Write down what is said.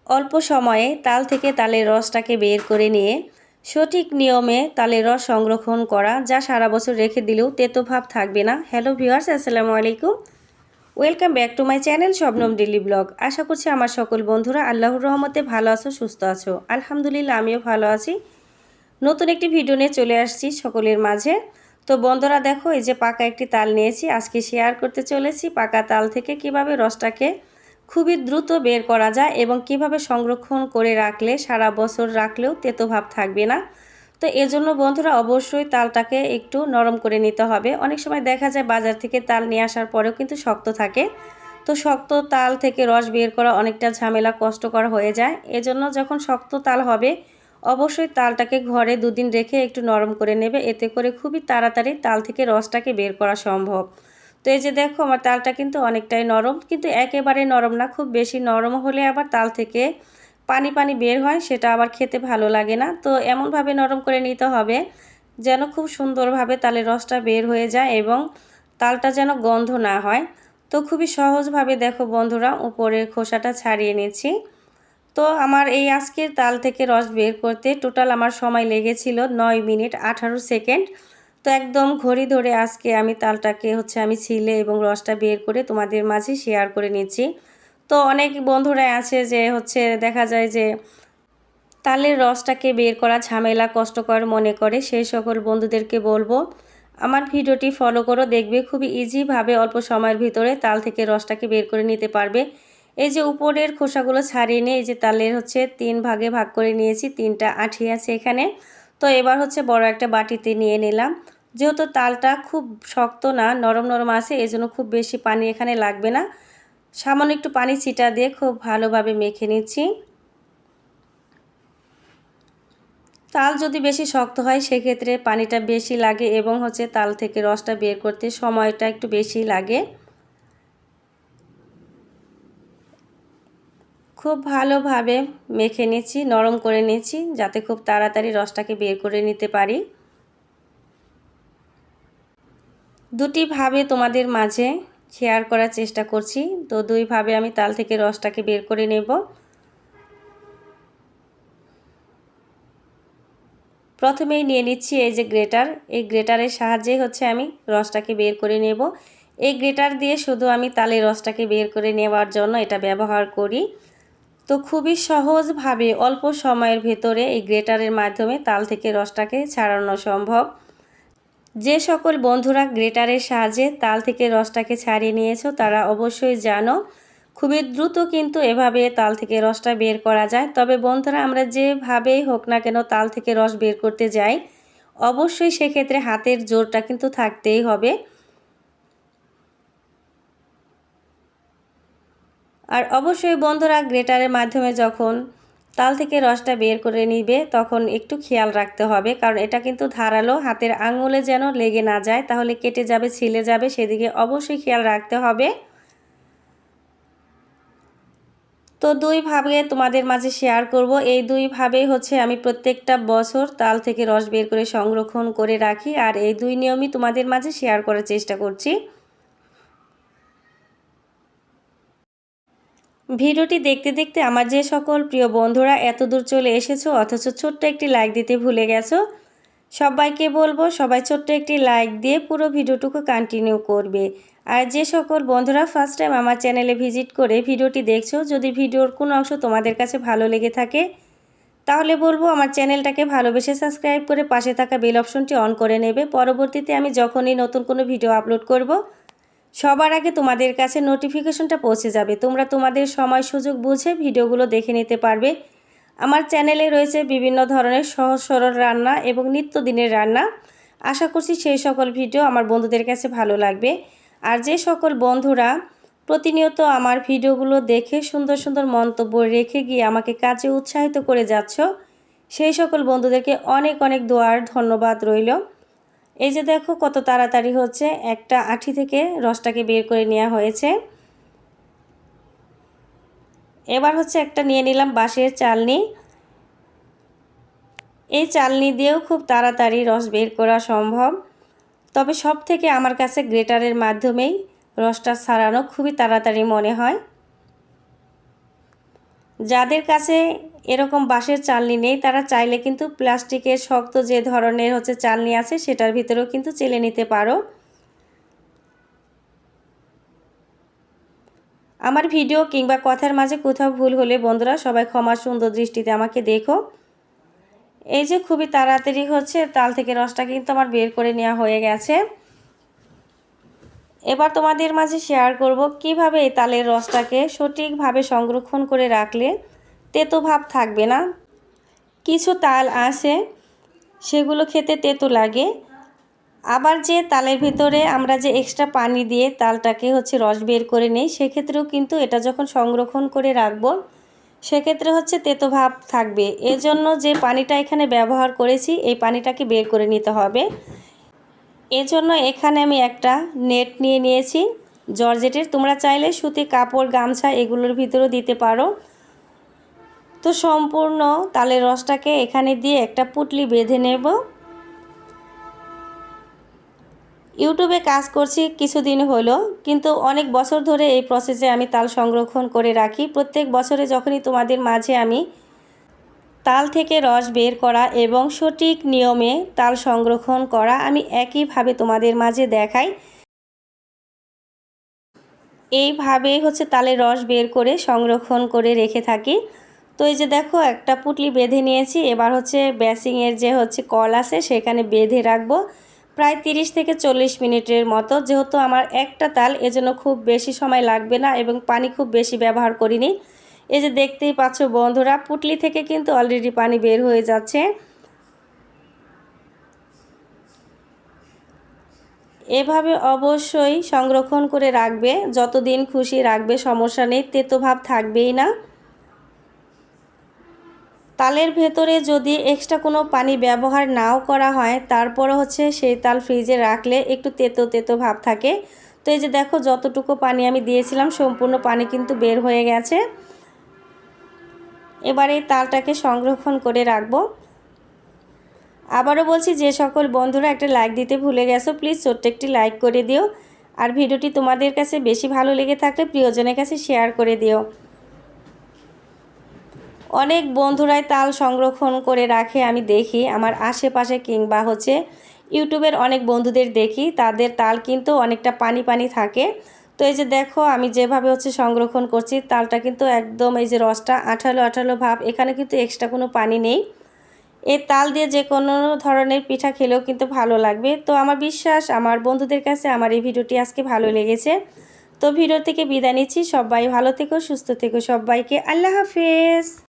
অল্প সময়ে তাল থেকে তালের রসটাকে বের করে নিয়ে সঠিক নিয়মে তালের রস সংরক্ষণ করা, যা সারা বছর রেখে দিলেও তেতো ভাব থাকবে না। হ্যালো ভিউয়ার্স, আসসালামু আলাইকুম। Welcome back to my channel Shabnam daily blog. আশা করছি আমার সকল বন্ধুরা আল্লাহর রহমতে ভালো আছো, সুস্থ আছো। আলহামদুলিল্লাহ, আমিও ভালো আছি। নতুন একটি ভিডিও নিয়ে চলে আসছি সকলের মাঝে। তো বন্ধুরা দেখো, এই যে পাকা একটি তাল নিয়েছি, আজকে শেয়ার করতে চলেছি পাকা তাল থেকে কিভাবে রসটাকে খুবই দ্রুত বের করা যায় এবং কিভাবে সংরক্ষণ করে রাখলে সারা বছর রাখলেও তেতো ভাব থাকবে না। তো এজন্য বন্ধুরা অবশ্যই তালটাকে একটু নরম করে নিতে হবে। অনেক সময় দেখা যায় বাজার থেকে তাল নিয়ে আসার পরেও কিন্তু শক্ত থাকে। তো শক্ত তাল থেকে রস বের করা অনেকটা ঝামেলা, কষ্টকর হয়ে যায়। এজন্য যখন শক্ত তাল হবে অবশ্যই তালটাকে ঘরে দুদিন রেখে একটু নরম করে নেবে, এতে করে খুবই তাড়াতাড়ি তাল থেকে রসটাকে বের করা সম্ভব। তো এই যে দেখো, আমার তালটা কিন্তু অনেকটাই নরম, কিন্তু একেবারে নরম না। খুব বেশি নরম হলে আবার তাল থেকে পানি পানি বের হয়, সেটা আবার খেতে ভালো লাগে না। তো এমনভাবে নরম করে নিতে হবে যেন খুব সুন্দরভাবে তালের রসটা বের হয়ে যায় এবং তালটা যেন গন্ধ না হয়। তো খুবই সহজভাবে দেখো বন্ধুরা, উপরের খোসাটা ছাড়িয়ে নিচ্ছি। তো আমার এই আজকের তাল থেকে রস বের করতে টোটাল আমার সময় লেগেছিল 9 মিনিট 18 সেকেন্ড। তো একদম ঘড়ি ধরে আজকে আমি তালটাকে আমি ছিলে এবং রসটা বের করে তোমাদের মাঝে শেয়ার করে নিচ্ছি। তো অনেক বন্ধুরা আছে যে দেখা যায় যে তালের রসটাকে বের করা ঝামেলা, কষ্টকর মনে করে। সেই সকল বন্ধুদেরকে বলবো আমার ভিডিওটি ফলো করো, দেখবে খুবই ইজিভাবে অল্প সময়ের ভিতরে তাল থেকে রসটাকে বের করে নিতে পারবে। এই যে উপরের খোসাগুলো ছাড়িয়ে নিয়ে এই যে তালের 3 ভাগে ভাগ করে নিয়েছি, 3টা আঁঠি আছে এখানে। তো এবার বড় একটা বাটিতে নিয়ে নিলাম। যেহেতু তালটা খুব শক্ত না, নরম নরম আছে, এজন্য খুব বেশি পানি এখানে লাগবে না। সামান্য একটু পানি ছিটা দিয়ে খুব ভালোভাবে মেখে নিচ্ছি। তাল যদি বেশি শক্ত হয় সেক্ষেত্রে পানিটা বেশি লাগে এবং তাল থেকে রসটা বের করতে সময়টা একটু বেশি লাগে। খুব ভালোভাবে মেখে নিচ্ছি, নরম করে নিচ্ছি, যাতে খুব তাড়াতাড়ি রসটাকে বের করে নিতে পারি। দুটি ভাবে তোমাদের মাঝে শেয়ার করার চেষ্টা করছি। তো দুইভাবে আমি তাল থেকে রসটাকে বের করে নেব। প্রথমেই নিয়ে নিচ্ছি এই যে গ্রেটার, এই গ্রেটারের সাহায্যে আমি রসটাকে বের করে নেব। এই গ্রেটার দিয়ে শুধু আমি তালের রসটাকে বের করে নেওয়ার জন্য এটা ব্যবহার করি। তো খুবই সহজভাবে অল্প সময়ের ভেতরে এই গ্রেটারের মাধ্যমে তাল থেকে রসটাকে ছাড়ানো সম্ভব। যে সকল বন্ধুরা গ্রেটারের সাহায্যে তাল থেকে রসটাকে ছাড়িয়ে নিয়েছো তারা অবশ্যই জানো খুবই দ্রুত কিন্তু এভাবে তাল থেকে রসটা বের করা যায়। তবে বন্ধুরা, আমরা যেভাবেই হোক না কেন তাল থেকে রস বের করতে যাই, অবশ্যই সেক্ষেত্রে হাতের জোরটা কিন্তু থাকতেই হবে। আর অবশ্যই বন্ধুরা, গ্রেটারের মাধ্যমে যখন তাল থেকে রসটা বের করে নিবে তখন একটু খেয়াল রাখতে হবে, কারণ এটা কিন্তু ধারালো, হাতের আঙুলে যেন লেগে না যায়, তাহলে কেটে যাবে, ছিলে যাবে, সেদিকে অবশ্যই খেয়াল রাখতে হবে। তো দুইভাবে তোমাদের মাঝে শেয়ার করব। এই দুইভাবেই আমি প্রত্যেকটা বছর তাল থেকে রস বের করে সংরক্ষণ করে রাখি, আর এই দুই নিয়মই তোমাদের মাঝে শেয়ার করার চেষ্টা করছি। ভিডিওটি দেখতে দেখতে আমার যে সকল প্রিয় বন্ধুরা এত দূর চলে এসেছো অথচ ছোট্ট একটি লাইক দিতে ভুলে গেছো, সবাইকে বলবো সবাই ছোট্ট একটি লাইক দিয়ে পুরো ভিডিওটুকু কন্টিনিউ করবে। আর যে সকল বন্ধুরা ফার্স্ট টাইম আমার চ্যানেলে ভিজিট করে ভিডিওটি দেখছো, যদি ভিডিওর কোনো অংশ তোমাদের কাছে ভালো লেগে থাকে তাহলে বলবো আমার চ্যানেলটাকে ভালোবেসে সাবস্ক্রাইব করে পাশে থাকা বেল অপশনটি অন করে নেবে। পরবর্তীতে আমি যখনই নতুন কোনো ভিডিও আপলোড করব সবার আগে তোমাদের কাছে নোটিফিকেশনটা পৌঁছে যাবে। তোমরা তোমাদের সময় সুযোগ বুঝে ভিডিওগুলো দেখে নিতে পারবে। আমার চ্যানেলে রয়েছে বিভিন্ন ধরনের সহজ সরল রান্না এবং নিত্যদিনের রান্না। আশা করছি সেই সকল ভিডিও আমার বন্ধুদের কাছে ভালো লাগবে। আর যে সকল বন্ধুরা প্রতিনিয়ত আমার ভিডিওগুলো দেখে সুন্দর সুন্দর মন্তব্য রেখে গিয়ে আমাকে কাজে উৎসাহিত করে যাচ্ছ, সেই সকল বন্ধুদেরকে অনেক অনেক দোয়ার ধন্যবাদ রইল। এই যে দেখো কত তাড়াতাড়ি একটা আঁঠি থেকে রসটাকে বের করে নেওয়া হয়েছে। এবার একটা নিয়ে নিলাম বাঁশের চালনি। এই চালনি দিয়েও খুব তাড়াতাড়ি রস বের করা সম্ভব, তবে সব থেকে আমার কাছে গ্রেটারের মাধ্যমেই রসটা ছাড়ানো খুবই তাড়াতাড়ি মনে হয়। যাদের কাছে এরকম বাঁশের চালনি নেই তারা চাইলে কিন্তু প্লাস্টিকের শক্ত যে ধরনের চালনি আছে সেটার ভিতরেও কিন্তু চেলে নিতে পারো। আমার ভিডিও কিংবা কথার মাঝে কোথাও ভুল হলে বন্ধুরা সবাই ক্ষমা সুন্দর দৃষ্টিতে আমাকে দেখো। এই যে খুবই তাড়াতাড়ি তাল থেকে রসটা কিন্তু আমার বের করে নেওয়া হয়ে গেছে। এবার তোমাদের মাঝে শেয়ার করব কিভাবে এই তালের রসটাকে সঠিকভাবে সংরক্ষণ করে রাখলে তেতো ভাব থাকবে না। কিছু তাল আছে সেগুলো খেতে তেতো লাগে, আবার যে তালের ভিতরে আমরা যে এক্সট্রা পানি দিয়ে তালটাকে রস বের করে নেই সেক্ষেত্রেও কিন্তু এটা যখন সংরক্ষণ করে রাখবো সেক্ষেত্রে তেতো ভাব থাকবে। এজন্য যে পানিটা এখানে ব্যবহার করেছি এই পানিটাকে বের করে নিতে হবে। এজন্য এখানে আমি একটা নেট নিয়ে নিয়েছি জর্জেটের, তোমরা চাইলে সুতি কাপড় গামছা এগুলোর ভিতরেও দিতে পারো। তো সম্পূর্ণ তালের রসটাকে এখানে দিয়ে একটা পুঁটলি বেঁধে নেব। ইউটিউবে কাজ করছি কিছুদিন হলো, কিন্তু অনেক বছর ধরে এই প্রসেসে আমি তাল সংরক্ষণ করে রাখি। প্রত্যেক বছরে যখনই তোমাদের মাঝে আমি তাল থেকে রস বের করা এবং সঠিক নিয়মে তাল সংরক্ষণ করা আমি একইভাবে তোমাদের মাঝে দেখাই। এইভাবে তালের রস বের করে সংরক্ষণ করে রেখে থাকি। তো এই যে দেখো একটা পুঁটলি বেঁধে নিয়েছি। এবার বেসিংয়ের যে কল আছে সেখানে বেঁধে রাখবো প্রায় 30 থেকে 40 মিনিটের মতো। যেহেতু আমার একটা তাল এজন্য খুব বেশি সময় লাগবে না এবং পানি খুব বেশি ব্যবহার করিনি। এই যে দেখতেই পাচ্ছ বন্ধুরা পুঁটলি থেকে কিন্তু অলরেডি পানি বের হয়ে যাচ্ছে। এভাবে অবশ্যই সংরক্ষণ করে রাখবে, যতদিন খুশি রাখবে সমস্যা নেই, তেতো ভাব থাকবেই না। তালের ভেতরে যদি এক্সট্রা কোনো পানি ব্যবহার নাও করা হয় তারপরে সেই তাল ফ্রিজে রাখলে একটু তেতো তেতো ভাব থাকে। তো এই যে দেখো যতটুকু পানি আমি দিয়েছিলাম সম্পূর্ণ পানি কিন্তু বের হয়ে গেছে। এবার এই তালটাকে সংরক্ষণ করে রাখবো। আবারও বলছি, যে সকল বন্ধুরা একটা লাইক দিতে ভুলে গেছো প্লিজ ছোট্ট একটি লাইক করে দিও, আর ভিডিওটি তোমাদের কাছে বেশি ভালো লেগে থাকলে প্রিয়জনের কাছে শেয়ার করে দিও। অনেক বন্ধুরাই তাল সংরক্ষণ করে রাখে, আমি দেখি আমার আশেপাশে কিংবা ইউটিউবের অনেক বন্ধুদের দেখি তাদের তাল কিন্তু অনেকটা পানি পানি থাকে। তো এই যে দেখো আমি যেভাবে সংরক্ষণ করছি তালটা কিন্তু একদম এই যে রসটা আঠালো আঠালো ভাব, এখানে কিন্তু এক্সট্রা কোনো পানি নেই। এই তাল দিয়ে যে কোনো ধরনের পিঠা খেলেও কিন্তু ভালো লাগবে। তো আমার বিশ্বাস আমার বন্ধুদের কাছে আমার এই ভিডিওটি আজকে ভালো লেগেছে। তো ভিডিও থেকে বিদায় নিচ্ছি, সবাই ভালো থেকো সুস্থ থেকো, সবাইকে আল্লাহ হাফেজ।